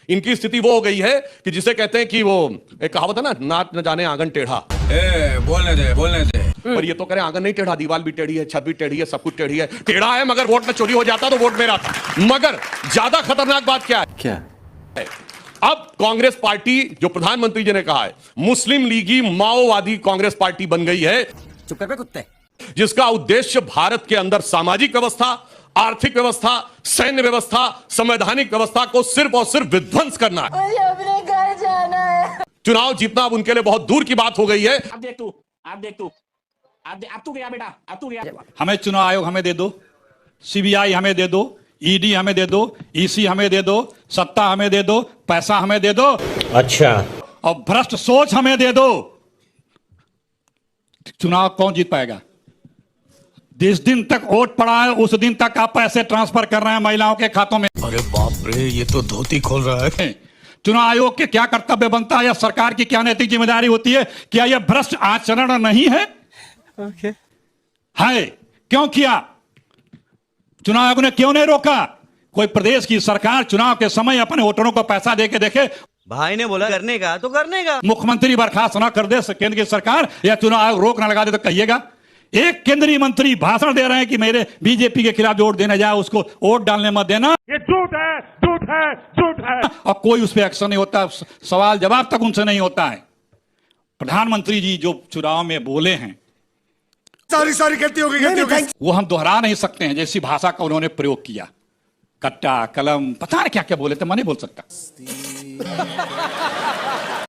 इनकी स्थिति वो हो गई है कि जिसे कहते हैं कि वो एक कहावत है ना, नाच न जाने आंगन टेढ़ा। बोलने दे। पर ये तो करें आंगन नहीं टेढ़ा, दीवार भी टेढ़ी है, छत भी टेढ़ी है, सब कुछ टेढ़ी है, टेढ़ा है, मगर वोट में चोरी हो जाता तो वोट मेरा था। मगर ज्यादा खतरनाक बात क्या है? अब कांग्रेस पार्टी, जो प्रधानमंत्री जी ने कहा है, मुस्लिम लीगी माओवादी कांग्रेस पार्टी बन गई है, चुप कर बे कुत्ते, जिसका उद्देश्य भारत के अंदर सामाजिक व्यवस्था, आर्थिक व्यवस्था, सैन्य व्यवस्था, संवैधानिक व्यवस्था को सिर्फ और सिर्फ विध्वंस करना है। मुझे अपने घर जाना है। चुनाव जीतना अब उनके लिए बहुत दूर की बात हो गई है। अब देख तू अब तू गया बेटा, अब तू गया। हमें चुनाव आयोग हमें दे दो, सीबीआई हमें दे दो, ईडी हमें दे दो, ईसी हमें दे दो, सत्ता हमें दे दो, पैसा हमें दे दो, अच्छा, और भ्रष्ट सोच हमें दे दो। चुनाव कौन जीत पाएगा? जिस दिन तक वोट पड़ा है उस दिन तक आप पैसे ट्रांसफर कर रहे हैं महिलाओं के खातों में। अरे बाप रे, ये तो धोती खोल रहा है। चुनाव आयोग के क्या कर्तव्य बनता है या सरकार की क्या नैतिक जिम्मेदारी होती है? क्या यह भ्रष्ट आचरण नहीं है? है, क्यों किया? चुनाव आयोग ने क्यों नहीं रोका? कोई प्रदेश की सरकार चुनाव के समय अपने वोटरों को पैसा देके देखे। भाई ने बोला करने का तो करने का। मुख्यमंत्री बर्खास्त न कर दे केंद्र की सरकार या चुनाव आयोग रोक न लगा दे तो कहिएगा। एक केंद्रीय मंत्री भाषण दे रहे हैं कि मेरे बीजेपी के खिलाफ वोट देने जाए, उसको वोट डालने मत देना, ये झूठ है, झूठ है, झूठ है। और कोई उस पर एक्शन नहीं होता, सवाल जवाब तक उनसे नहीं होता है। प्रधानमंत्री जी जो चुनाव में बोले हैं, सारी गलती हो गई। वो हम दोहरा नहीं सकते हैं, जैसी भाषा का उन्होंने प्रयोग किया, कट्टा कलम, पता नहीं क्या क्या बोले थे, मैं नहीं बोल सकता।